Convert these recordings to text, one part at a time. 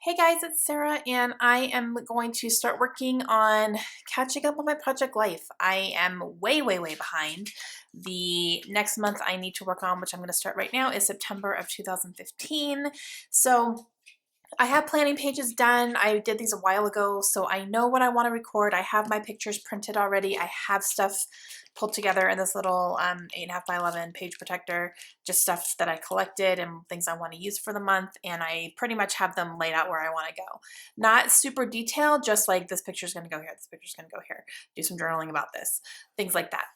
Hey guys, it's Sarah, and I am going to start working on catching up on my project life. I am way behind. The next month I need to work on, which I'm going to start right now, is September of 2015. So I have planning pages done. I did these a while ago, so I know what I want to record. I have my pictures printed already. I have stuff pulled together in this little 8.5 by 11 page protector, just stuff that I collected and things I want to use for the month, and I pretty much have them laid out where I want to go. Not super detailed, just like this picture's going to go here, this picture's going to go here, do some journaling about this, things like that.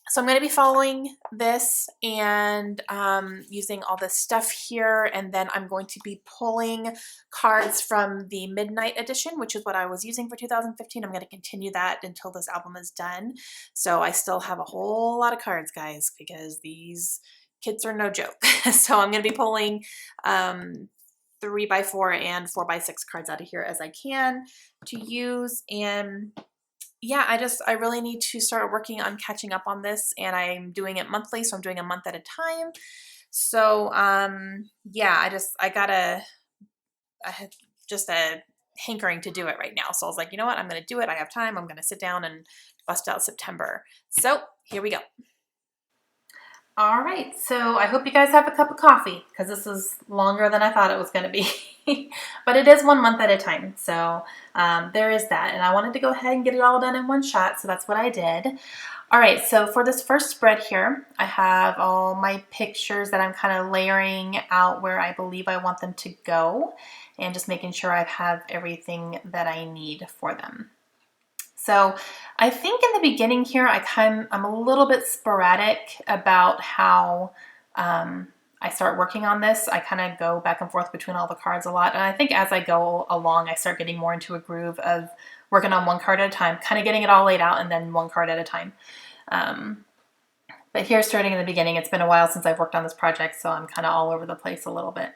So I'm going to be following this and using all this stuff here, and then I'm going to be pulling cards from the Midnight Edition, which is what I was using for 2015. I'm going to continue that until this album is done. So I still have a whole lot of cards, guys, because these kits are no joke. So I'm going to be pulling 3x4 and 4x6 cards out of here as I can to use. And yeah, I really need to start working on catching up on this, and I'm doing it monthly, so I'm doing a month at a time. So yeah, I had just a hankering to do it right now. So I was like, you know what, I'm gonna do it. I have time. I'm gonna sit down and bust out September. So here we go. All right, so I hope you guys have a cup of coffee because this is longer than I thought it was going to be. But it is 1 month at a time, so there is that. And I wanted to go ahead and get it all done in one shot, so that's what I did. All right, so for this first spread here, I have all my pictures that I'm kind of layering out where I believe I want them to go and just making sure I have everything that I need for them. So I think in the beginning here, I'm a little bit sporadic about how I start working on this. I kind of go back and forth between all the cards a lot. And I think as I go along, I start getting more into a groove of working on one card at a time, kind of getting it all laid out and then one card at a time. But here, starting in the beginning, it's been a while since I've worked on this project, so I'm kind of all over the place a little bit.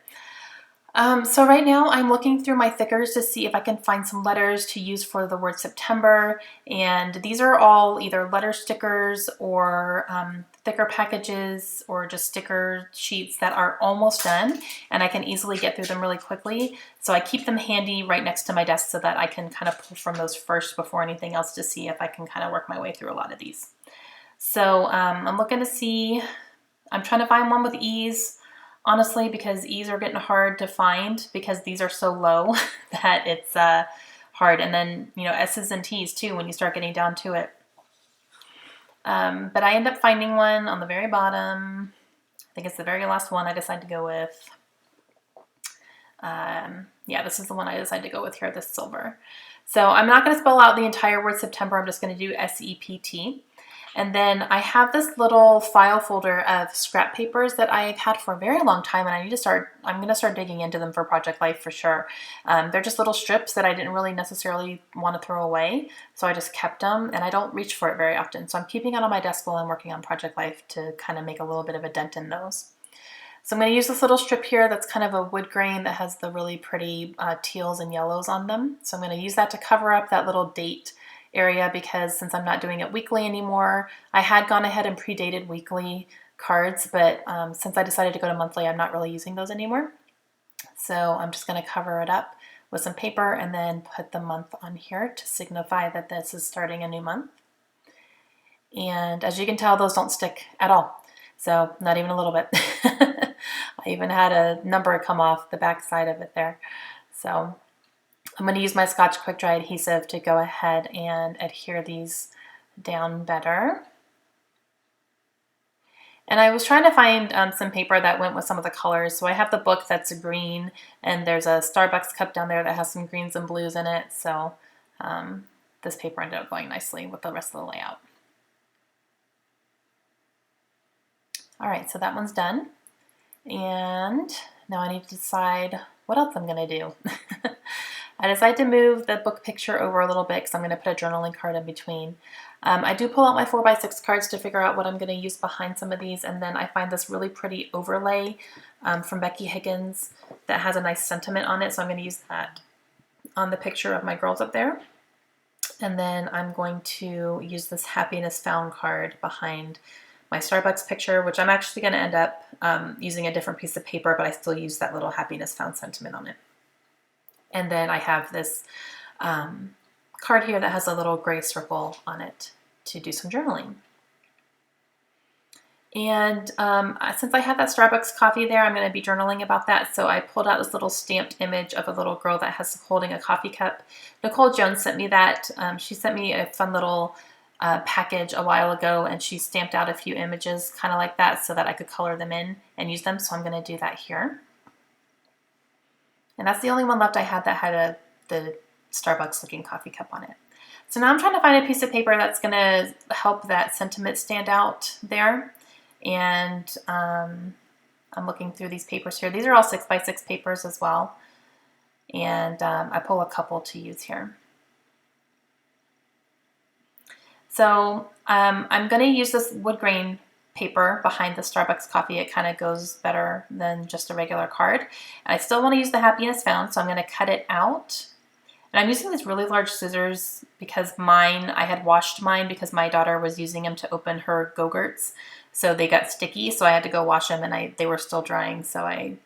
So right now I'm looking through my thickers to see if I can find some letters to use for the word September, and these are all either letter stickers or thicker packages or just sticker sheets that are almost done, and I can easily get through them really quickly. So I keep them handy right next to my desk so that I can kind of pull from those first before anything else to see if I can kind of work my way through a lot of these. So I'm looking to see, I'm trying to find one with ease. Honestly, because E's are getting hard to find because these are so low that it's hard. And then, you know, S's and T's too when you start getting down to it. But I end up finding one on the very bottom. I think it's the very last one I decided to go with. Yeah, this is the one I decided to go with here, this silver. So I'm not going to spell out the entire word September. I'm just going to do S-E-P-T. And then I have this little file folder of scrap papers that I've had for a very long time, and I'm going to start digging into them for Project Life for sure. They're just little strips that I didn't really necessarily want to throw away, so I just kept them, and I don't reach for it very often. So I'm keeping it on my desk while I'm working on Project Life to kind of make a little bit of a dent in those. So I'm going to use this little strip here that's kind of a wood grain that has the really pretty teals and yellows on them. So I'm going to use that to cover up that little date area because since I'm not doing it weekly anymore, I had gone ahead and pre-dated weekly cards, but since I decided to go to monthly, I'm not really using those anymore. So I'm just going to cover it up with some paper and then put the month on here to signify that this is starting a new month. And as you can tell, those don't stick at all. So not even a little bit. I even had a number come off the back side of it there. So I'm going to use my Scotch Quick Dry adhesive to go ahead and adhere these down better. And I was trying to find some paper that went with some of the colors. So I have the book that's green, and there's a Starbucks cup down there that has some greens and blues in it. So this paper ended up going nicely with the rest of the layout. All right, so that one's done. And now I need to decide what else I'm going to do. I decided to move the book picture over a little bit because I'm going to put a journaling card in between. I do pull out my 4x6 cards to figure out what I'm going to use behind some of these, and then I find this really pretty overlay from Becky Higgins that has a nice sentiment on it, so I'm going to use that on the picture of my girls up there. And then I'm going to use this Happiness Found card behind my Starbucks picture, which I'm actually going to end up using a different piece of paper, but I still use that little Happiness Found sentiment on it. And then I have this card here that has a little gray circle on it to do some journaling. And since I had that Starbucks coffee there, I'm going to be journaling about that. So I pulled out this little stamped image of a little girl that has holding a coffee cup. Nicole Jones sent me that. She sent me a fun little package a while ago, and she stamped out a few images kind of like that so that I could color them in and use them. So I'm going to do that here. And that's the only one left I had that had the Starbucks looking coffee cup on it. So now I'm trying to find a piece of paper that's going to help that sentiment stand out there. And I'm looking through these papers here. These are all 6x6 papers as well. And I pull a couple to use here. So I'm going to use this wood grain paper behind the Starbucks coffee. It kind of goes better than just a regular card. And I still want to use the happiness found, so I'm going to cut it out. And I'm using these really large scissors because I had washed mine because my daughter was using them to open her Go-Gurts. So they got sticky, so I had to go wash them, and they were still drying, so I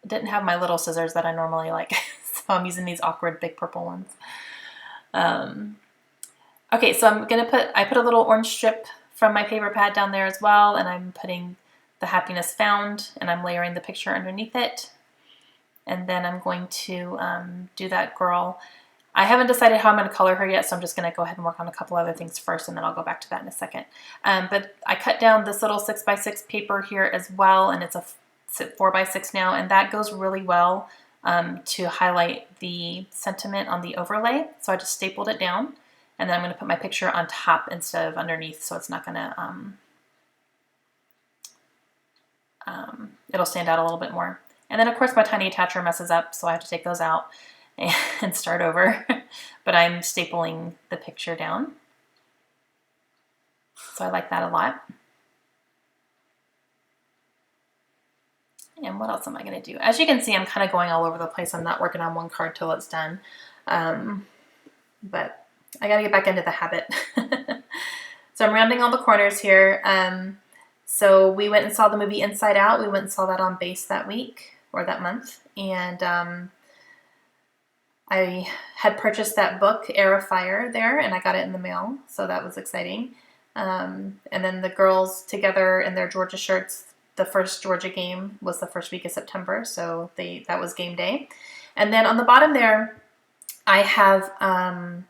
didn't have my little scissors that I normally like. So I'm using these awkward big purple ones. Okay, so I put a little orange strip from my paper pad down there as well, and I'm putting the happiness found, and I'm layering the picture underneath it. And then I'm going to do that girl. I haven't decided how I'm going to color her yet, so I'm just going to go ahead and work on a couple other things first, and then I'll go back to that in a second. But I cut down this little 6x6 paper here as well, and it's a 4x6 now, and that goes really well to highlight the sentiment on the overlay. So I just stapled it down, and then I'm going to put my picture on top instead of underneath, so it's not going to, it'll stand out a little bit more. And then of course my tiny attacher messes up, so I have to take those out and start over. But I'm stapling the picture down. So I like that a lot. And what else am I going to do? As you can see, I'm kind of going all over the place. I'm not working on one card till it's done. But I got to get back into the habit. So I'm rounding all the corners here. So we went and saw the movie Inside Out. We went and saw that on base that week or that month. And I had purchased that book, Air of Fire, there, and I got it in the mail, so that was exciting. And then the girls together in their Georgia shirts, the first Georgia game was the first week of September, so that was game day. And then on the bottom there, I have a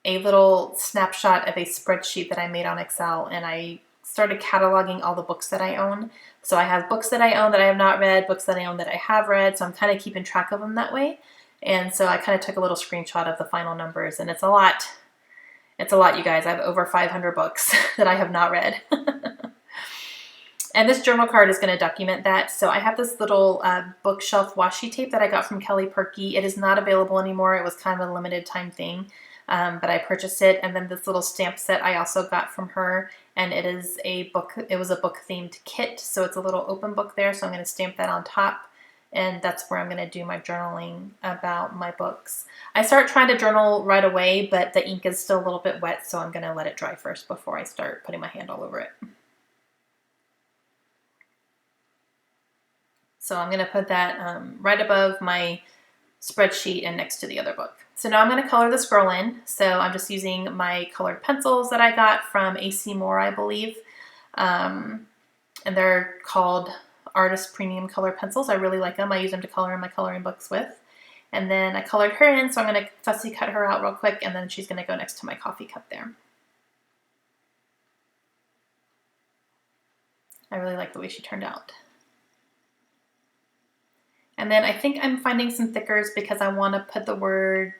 little snapshot of a spreadsheet that I made on Excel, and I started cataloging all the books that I own. So I have books that I own that I have not read, books that I own that I have read, so I'm kind of keeping track of them that way. And so I kind of took a little screenshot of the final numbers, and it's a lot. It's a lot, you guys. I have over 500 books that I have not read. And this journal card is going to document that. So I have this little bookshelf washi tape that I got from Kelly Perky. It is not available anymore. It was kind of a limited time thing, but I purchased it. And then this little stamp set I also got from her, and it is a book. It was a book themed kit, so it's a little open book there. So I'm going to stamp that on top. And that's where I'm going to do my journaling about my books. I start trying to journal right away, but the ink is still a little bit wet, so I'm going to let it dry first before I start putting my hand all over it. So I'm going to put that right above my spreadsheet and next to the other book. So now I'm going to color this girl in. So I'm just using my colored pencils that I got from AC Moore, I believe. And they're called Artist Premium Color Pencils. I really like them. I use them to color in my coloring books with. And then I colored her in, so I'm going to fussy cut her out real quick, and then she's going to go next to my coffee cup there. I really like the way she turned out. And then I think I'm finding some thickers because I want to put the letters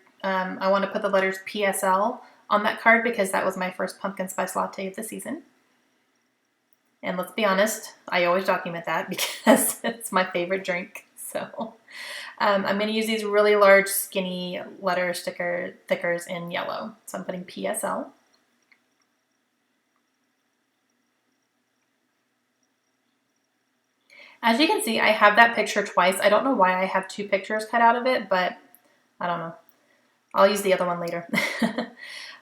PSL on that card because that was my first pumpkin spice latte of the season. And let's be honest, I always document that because it's my favorite drink. So I'm going to use these really large skinny letter thickers in yellow. So I'm putting PSL. As you can see, I have that picture twice. I don't know why I have two pictures cut out of it, but I don't know. I'll use the other one later.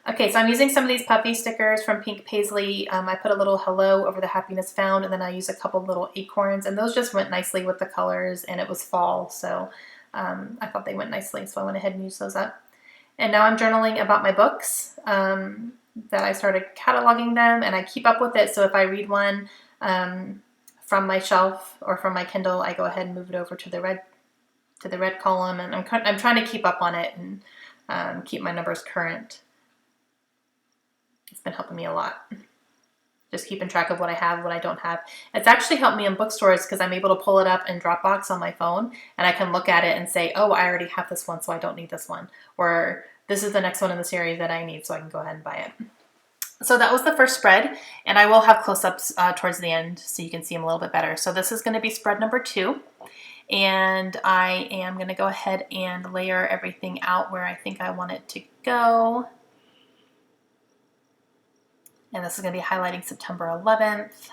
Okay, so I'm using some of these puffy stickers from Pink Paisley. I put a little hello over the happiness found, and then I used a couple little acorns, and those just went nicely with the colors, and it was fall, so I thought they went nicely, so I went ahead and used those up. And now I'm journaling about my books that I started cataloging them, and I keep up with it. So if I read one from my shelf or from my Kindle, I go ahead and move it over to the red column, and I'm trying to keep up on it and keep my numbers current. It's been helping me a lot. Just keeping track of what I have, what I don't have. It's actually helped me in bookstores because I'm able to pull it up in Dropbox on my phone, and I can look at it and say, oh, I already have this one, so I don't need this one. Or this is the next one in the series that I need, so I can go ahead and buy it. So that was the first spread, and I will have close-ups towards the end so you can see them a little bit better. So this is going to be spread number 2, and I am going to go ahead and layer everything out where I think I want it to go. And this is going to be highlighting September 11th.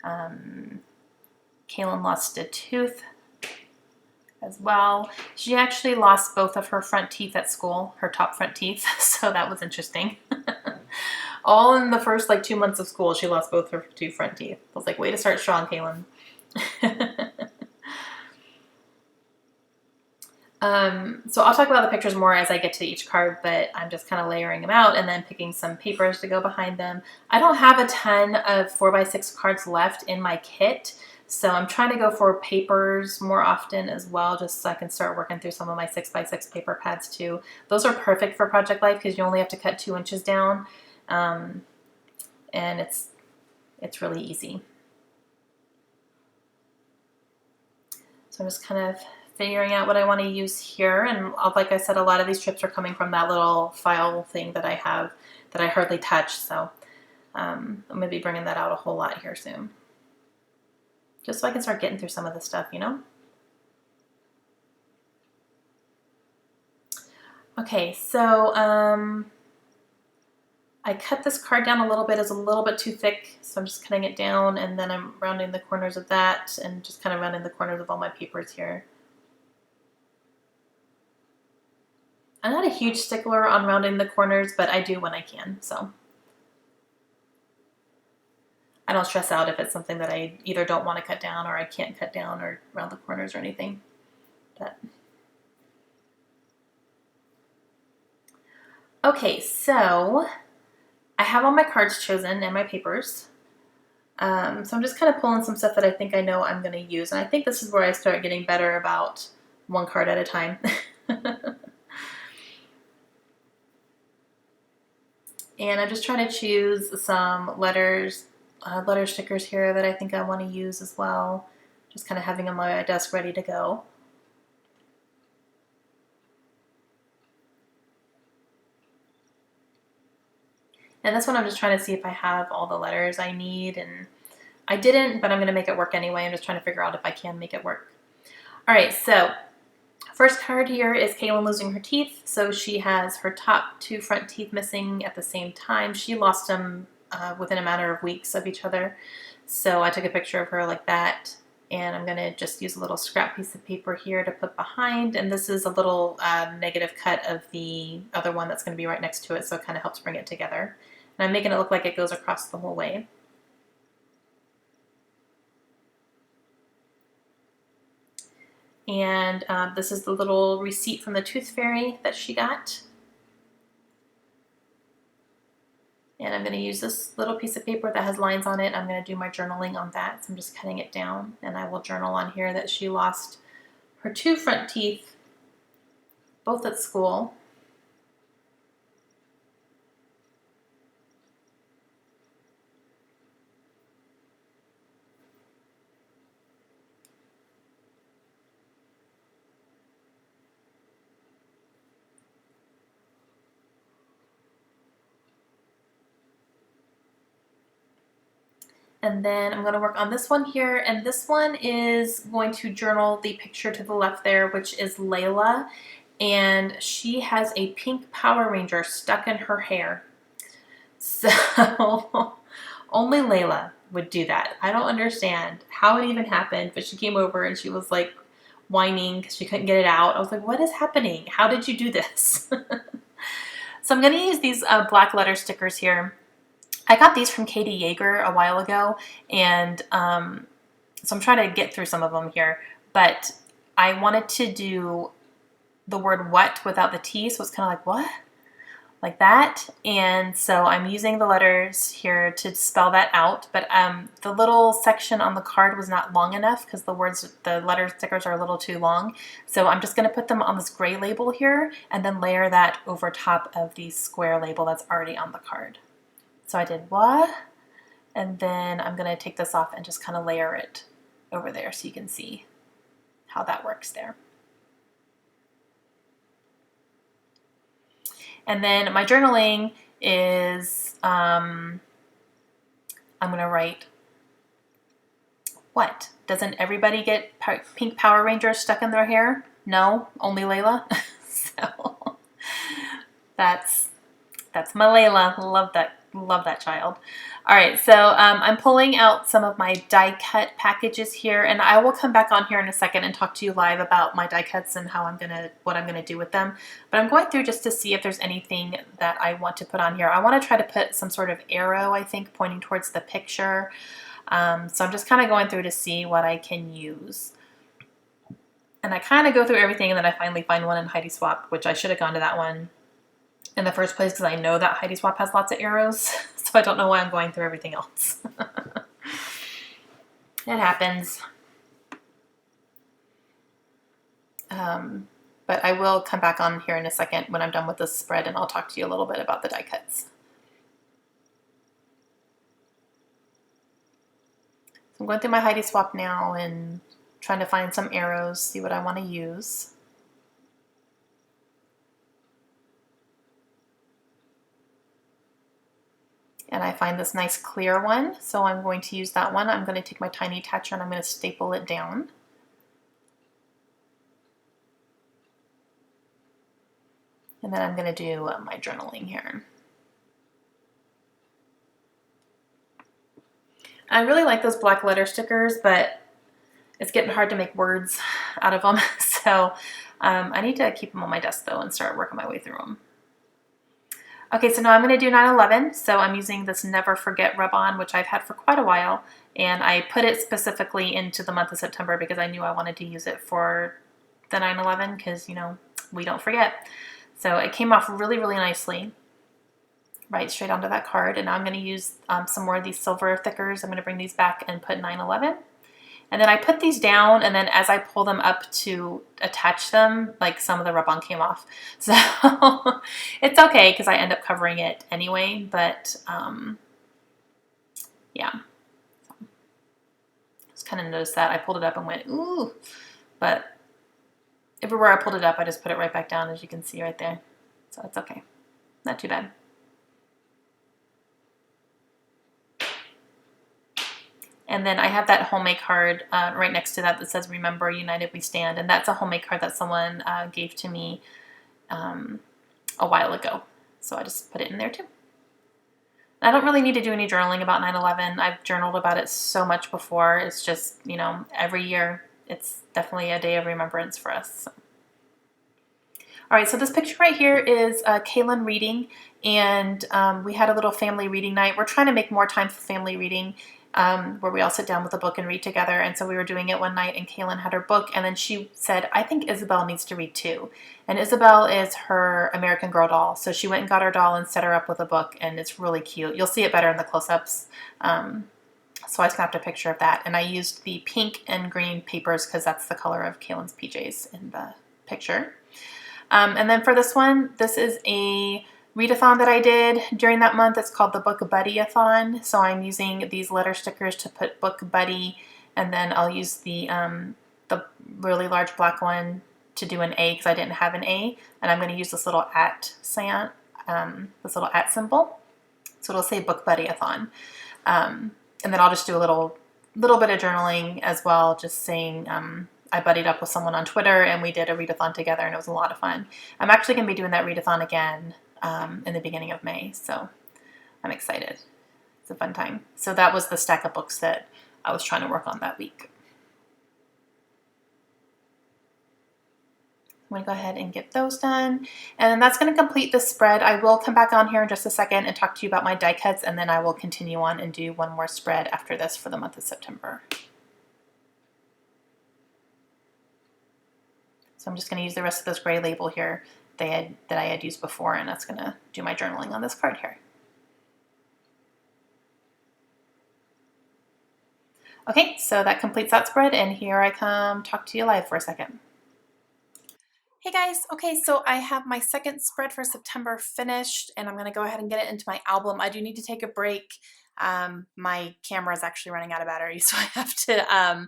Kaylin lost a tooth as well. She actually lost both of her front teeth at school, her top front teeth, so that was interesting. All in the first 2 months of school, she lost both her 2 front teeth. I was like, way to start strong, Kaylin. So I'll talk about the pictures more as I get to each card, but I'm just kind of layering them out and then picking some papers to go behind them. I don't have a ton of 4x6 cards left in my kit, so I'm trying to go for papers more often as well, just so I can start working through some of my 6x6 paper pads too. Those are perfect for Project Life because you only have to cut 2 inches down, and it's really easy. So I'm just kind of figuring out what I want to use here, and like I said, a lot of these trips are coming from that little file thing that I have that I hardly touch, so I'm going to be bringing that out a whole lot here soon, just so I can start getting through some of this stuff, you know? Okay, so I cut this card down a little bit. It's a little bit too thick, so I'm just cutting it down, and then I'm rounding the corners of that and just kind of rounding the corners of all my papers here. I'm not a huge stickler on rounding the corners, but I do when I can, so I don't stress out if it's something that I either don't want to cut down or I can't cut down or round the corners or anything. But okay, so I have all my cards chosen and my papers. So I'm just kind of pulling some stuff that I think I know I'm going to use, and I think this is where I start getting better about 1 card at a time. And I'm just trying to choose some letter stickers here that I think I want to use as well. Just kind of having them on my desk ready to go. And this one I'm just trying to see if I have all the letters I need, and I didn't, but I'm going to make it work anyway. I'm just trying to figure out if I can make it work. All right, so first card here is Kaylin losing her teeth. So she has her top 2 front teeth missing at the same time. She lost them within a matter of weeks of each other. So I took a picture of her like that, and I'm going to just use a little scrap piece of paper here to put behind. And this is a little negative cut of the other one that's going to be right next to it, so it kind of helps bring it together. And I'm making it look like it goes across the whole way. And this is the little receipt from the Tooth Fairy that she got. And I'm going to use this little piece of paper that has lines on it. I'm going to do my journaling on that. So I'm just cutting it down, and I will journal on here that she lost her 2 front teeth, both at school. And then I'm going to work on this one here, and this one is going to journal the picture to the left there, which is Layla, and she has a pink Power Ranger stuck in her hair. So only Layla would do that. I don't understand how it even happened, but she came over and she was like whining because she couldn't get it out. I was like, what is happening? How did you do this? So I'm going to use these black letter stickers here. I got these from Katie Yeager a while ago, and so I'm trying to get through some of them here, but I wanted to do the word what without the T, so it's kind of like what? Like that. And so I'm using the letters here to spell that out, but the little section on the card was not long enough because the letter stickers are a little too long. So I'm just going to put them on this gray label here and then layer that over top of the square label that's already on the card. So I did what? And then I'm going to take this off and just kind of layer it over there so you can see how that works there. And then my journaling is, I'm going to write, what? Doesn't everybody get pink Power Rangers stuck in their hair? No, only Layla. So that's my Layla. Love that child. All right, so I'm pulling out some of my die cut packages here, and I will come back on here in a second and talk to you live about my die cuts and what I'm gonna do with them. But I'm going through just to see if there's anything that I want to put on here. I want to try to put some sort of arrow, I think, pointing towards the picture. So I'm just kind of going through to see what I can use. And I kind of go through everything, and then I finally find one in Heidi Swap, which I should have gone to that one in the first place because I know that Heidi Swap has lots of arrows, so I don't know why I'm going through everything else. It happens. But I will come back on here in a second when I'm done with this spread, and I'll talk to you a little bit about the die cuts. So I'm going through my Heidi Swap now and trying to find some arrows, see what I want to use. And I find this nice clear one, so I'm going to use that one. I'm going to take my tiny attacher and I'm going to staple it down. And then I'm going to do my journaling here. I really like those black letter stickers, but it's getting hard to make words out of them. So I need to keep them on my desk though and start working my way through them. Okay, so now I'm going to do 9/11. So I'm using this Never Forget rub-on, which I've had for quite a while. And I put it specifically into the month of September because I knew I wanted to use it for the 9/11 because, you know, we don't forget. So it came off really, really nicely, right straight onto that card. And now I'm going to use some more of these silver thickers. I'm going to bring these back and put 9/11. And then I put these down, and then as I pull them up to attach them, like some of the rub-on came off. So it's okay because I end up covering it anyway, but yeah. Just kind of noticed that. I pulled it up and went, ooh, but everywhere I pulled it up, I just put it right back down, as you can see right there. So it's okay. Not too bad. And then I have that homemade card right next to that says, Remember, United We Stand. And that's a homemade card that someone gave to me a while ago. So I just put it in there too. I don't really need to do any journaling about 9/11. I've journaled about it so much before. It's just, you know, every year it's definitely a day of remembrance for us. So. All right, so this picture right here is Kaylin reading. And we had a little family reading night. We're trying to make more time for family reading. Where we all sit down with a book and read together. And so we were doing it one night and Kaylin had her book and then she said, I think Isabel needs to read too. And Isabel is her American Girl doll. So she went and got her doll and set her up with a book and it's really cute. You'll see it better in the close-ups. So I snapped a picture of that and I used the pink and green papers because that's the color of Kaylin's PJs in the picture. And then for this one, this is a readathon that I did during that month. It's called the Book Buddy-a-thon. So I'm using these letter stickers to put Book Buddy, and then I'll use the really large black one to do an A because I didn't have an A, and I'm going to use this little this little at symbol. So it'll say Book Buddy-a-thon, and then I'll just do a little bit of journaling as well, just saying I buddied up with someone on Twitter and we did a readathon together and it was a lot of fun. I'm actually going to be doing that readathon again in the beginning of May, so I'm excited. It's a fun time. So that was the stack of books that I was trying to work on that week. I'm going to go ahead and get those done, and that's going to complete the spread. I will come back on here in just a second and talk to you about my die cuts, and then I will continue on and do one more spread after this for the month of September. So I'm just going to use the rest of this gray label here that I had used before, and that's going to do my journaling on this card here. Okay, so that completes that spread, and here I come talk to you live for a second. Hey guys, okay, so I have my second spread for September finished, and I'm going to go ahead and get it into my album. I do need to take a break. My camera is actually running out of battery, so I have to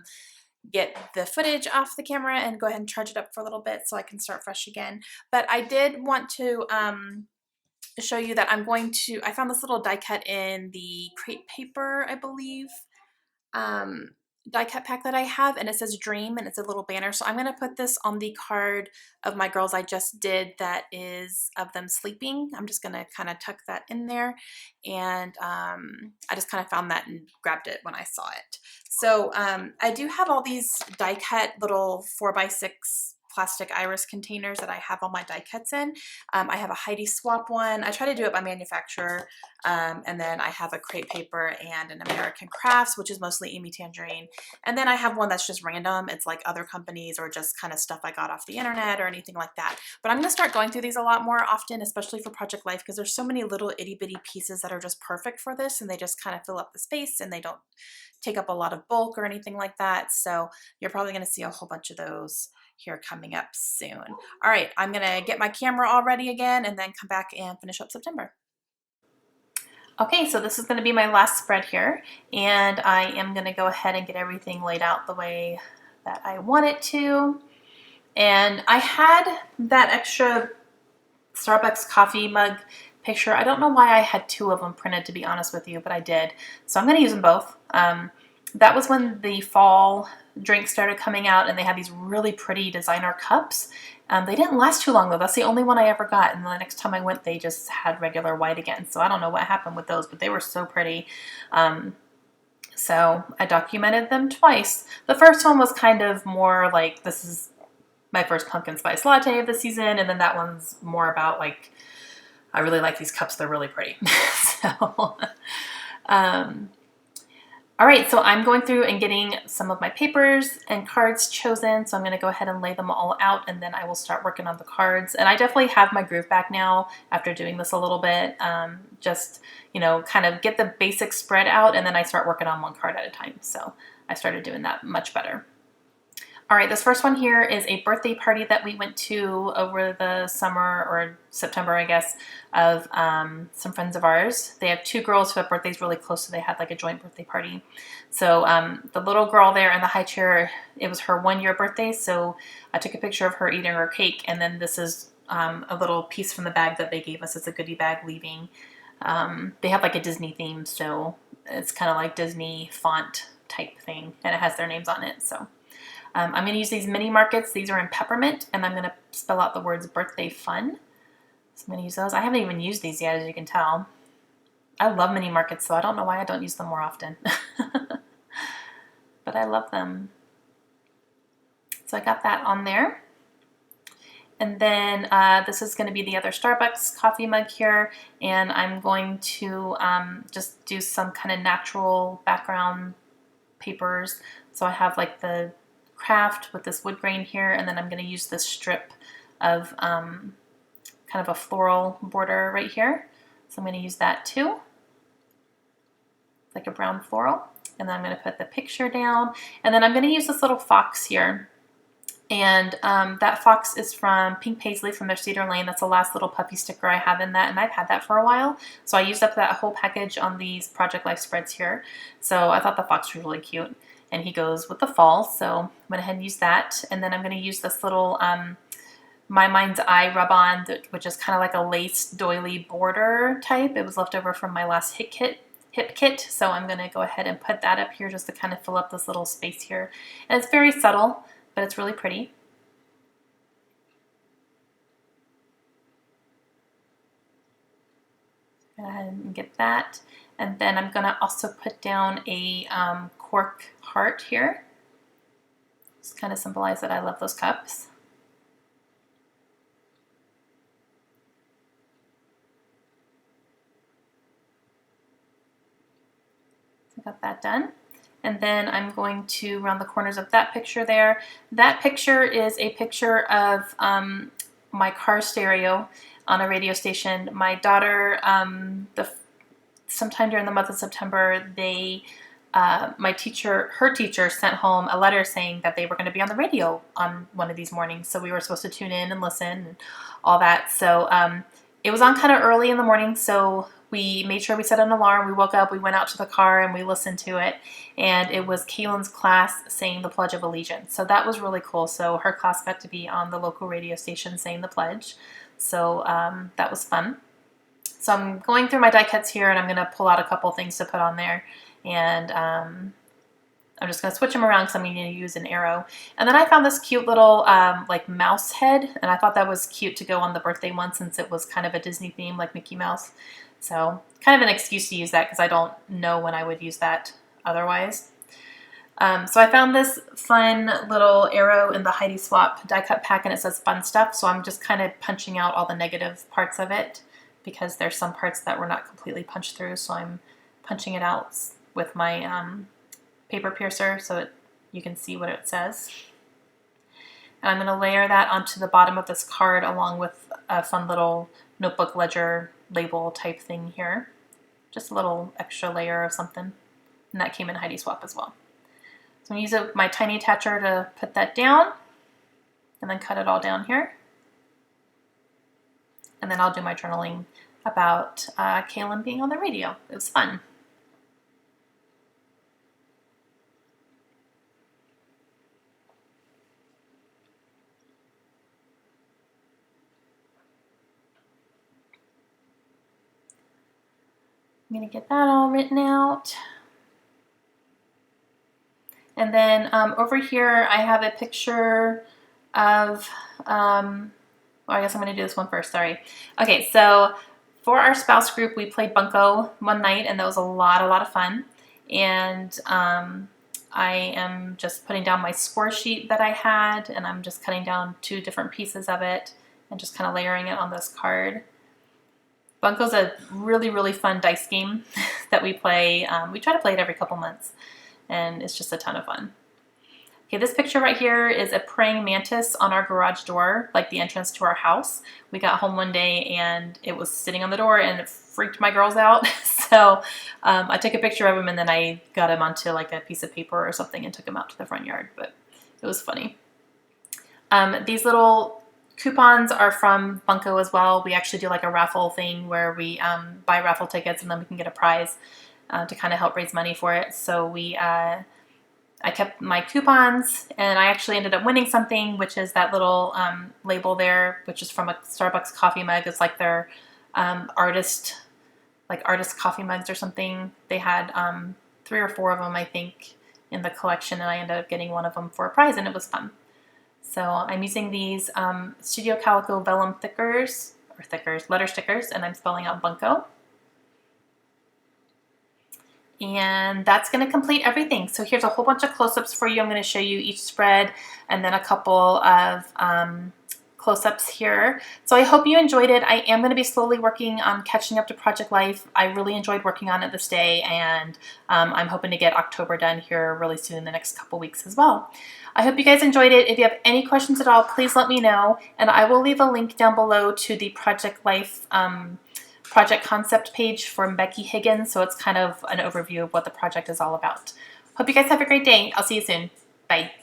get the footage off the camera and go ahead and charge it up for a little bit so I can start fresh again. But I did want to show you that I found this little die cut in the crepe paper, I believe, die cut pack that I have, and it says dream, and it's a little banner. So I'm going to put this on the card of my girls I just did that is of them sleeping. I'm just going to kind of tuck that in there, and I just kind of found that and grabbed it when I saw it. So I do have all these die cut little 4x6 plastic iris containers that I have all my die cuts in. I have a Heidi Swap one. I try to do it by manufacturer. And then I have a crepe paper and an American Crafts, which is mostly Amy Tangerine. And then I have one that's just random. It's like other companies or just kind of stuff I got off the internet or anything like that. But I'm going to start going through these a lot more often, especially for Project Life, because there's so many little itty bitty pieces that are just perfect for this, and they just kind of fill up the space and they don't take up a lot of bulk or anything like that. So you're probably going to see a whole bunch of those here coming up soon. All right, I'm going to get my camera all ready again and then come back and finish up September. Okay, so this is going to be my last spread here, and I am going to go ahead and get everything laid out the way that I want it to. And I had that extra Starbucks coffee mug picture. I don't know why I had two of them printed, to be honest with you, but I did. So I'm going to use them both. That was when the fall drinks started coming out, and they had these really pretty designer cups. They didn't last too long though. That's the only one I ever got, and the next time I went they just had regular white again. So I don't know what happened with those, but they were so pretty. So I documented them twice. The first one was kind of more like, this is my first pumpkin spice latte of the season, and then that one's more about like, I really like these cups, they're really pretty. So all right, so I'm going through and getting some of my papers and cards chosen. So I'm going to go ahead and lay them all out, and then I will start working on the cards. And I definitely have my groove back now after doing this a little bit. Just, you know, kind of get the basic spread out, and then I start working on one card at a time. So I started doing that much better. All right, this first one here is a birthday party that we went to over the summer, or September, I guess, of some friends of ours. They have two girls who have birthdays really close, so they had like a joint birthday party. So the little girl there in the high chair, it was her 1-year birthday, so I took a picture of her eating her cake, and then this is a little piece from the bag that they gave us. It's a goodie bag leaving. They have like a Disney theme, so it's kind of like Disney font type thing, and it has their names on it, so. I'm going to use these mini markets. These are in peppermint, and I'm going to spell out the words birthday fun. So I'm going to use those. I haven't even used these yet, as you can tell. I love mini markets, so I don't know why I don't use them more often. But I love them. So I got that on there. And then this is going to be the other Starbucks coffee mug here, and I'm going to just do some kind of natural background papers. So I have like the craft with this wood grain here, and then I'm going to use this strip of kind of a floral border right here. So I'm going to use that too, like a brown floral. And then I'm going to put the picture down, and then I'm going to use this little fox here. And that fox is from Pink Paisley from their Cedar Lane. That's the last little puppy sticker I have in that, and I've had that for a while. So I used up that whole package on these Project Life spreads here. So I thought the fox was really cute, and he goes with the fall. So I'm going to go ahead and use that. And then I'm going to use this little My Mind's Eye rub-on, which is kind of like a lace doily border type. It was left over from my last hip kit. So I'm going to go ahead and put that up here just to kind of fill up this little space here. And it's very subtle, but it's really pretty. Go ahead and get that. And then I'm going to also put down a cork heart here. Just kind of symbolize that I love those cups. So I got that done. And then I'm going to round the corners of that picture there. That picture is a picture of my car stereo on a radio station. My daughter, sometime during the month of September, her teacher sent home a letter saying that they were going to be on the radio on one of these mornings. So we were supposed to tune in and listen and all that. So it was on kind of early in the morning. So we made sure we set an alarm. We woke up, we went out to the car and we listened to it. And it was Kaylin's class saying the Pledge of Allegiance. So that was really cool. So her class got to be on the local radio station saying the pledge. So that was fun. So I'm going through my die cuts here and I'm going to pull out a couple things to put on there. And I'm just going to switch them around because I'm going to use an arrow. And then I found this cute little like mouse head. And I thought that was cute to go on the birthday one since it was kind of a Disney theme like Mickey Mouse. So kind of an excuse to use that because I don't know when I would use that otherwise. So I found this fun little arrow in the Heidi Swap die cut pack and it says fun stuff. So I'm just kind of punching out all the negative parts of it because there's some parts that were not completely punched through. So I'm punching it out with my paper piercer so you can see what it says. And I'm going to layer that onto the bottom of this card along with a fun little notebook ledger label type thing here. Just a little extra layer of something. And that came in Heidi Swap as well. So I'm going to use my tiny attacher to put that down and then cut it all down here. And then I'll do my journaling about Kaylin being on the radio. It was fun. I'm going to get that all written out. And then over here I have a picture of, well, I guess I'm going to do this one first, sorry. Okay, so for our spouse group we played Bunko one night and that was a lot of fun. And I am just putting down my score sheet that I had and I'm just cutting down 2 different pieces of it and just kind of layering it on this card. Bunko's a really fun dice game that we play. We try to play it every couple months and it's just a ton of fun. Okay, this picture right here is a praying mantis on our garage door, like the entrance to our house. We got home one day and it was sitting on the door and it freaked my girls out. So I took a picture of him and then I got him onto like a piece of paper or something and took him out to the front yard, but it was funny. These little coupons are from Bunko as well. We actually do like a raffle thing where we buy raffle tickets and then we can get a prize to kind of help raise money for it. So I kept my coupons and I actually ended up winning something, which is that little label there, which is from a Starbucks coffee mug. It's like their artist coffee mugs or something. They had 3 or 4 of them, I think, in the collection, and I ended up getting one of them for a prize, and it was fun. So I'm using these Studio Calico vellum letter stickers, and I'm spelling out Bunko. And that's going to complete everything. So here's a whole bunch of close-ups for you. I'm going to show you each spread and then a couple of close-ups here. So I hope you enjoyed it. I am going to be slowly working on catching up to Project Life. I really enjoyed working on it this day, and I'm hoping to get October done here really soon in the next couple weeks as well. I hope you guys enjoyed it. If you have any questions at all, please let me know, and I will leave a link down below to the Project Life project concept page from Becky Higgins, so it's kind of an overview of what the project is all about. Hope you guys have a great day. I'll see you soon. Bye.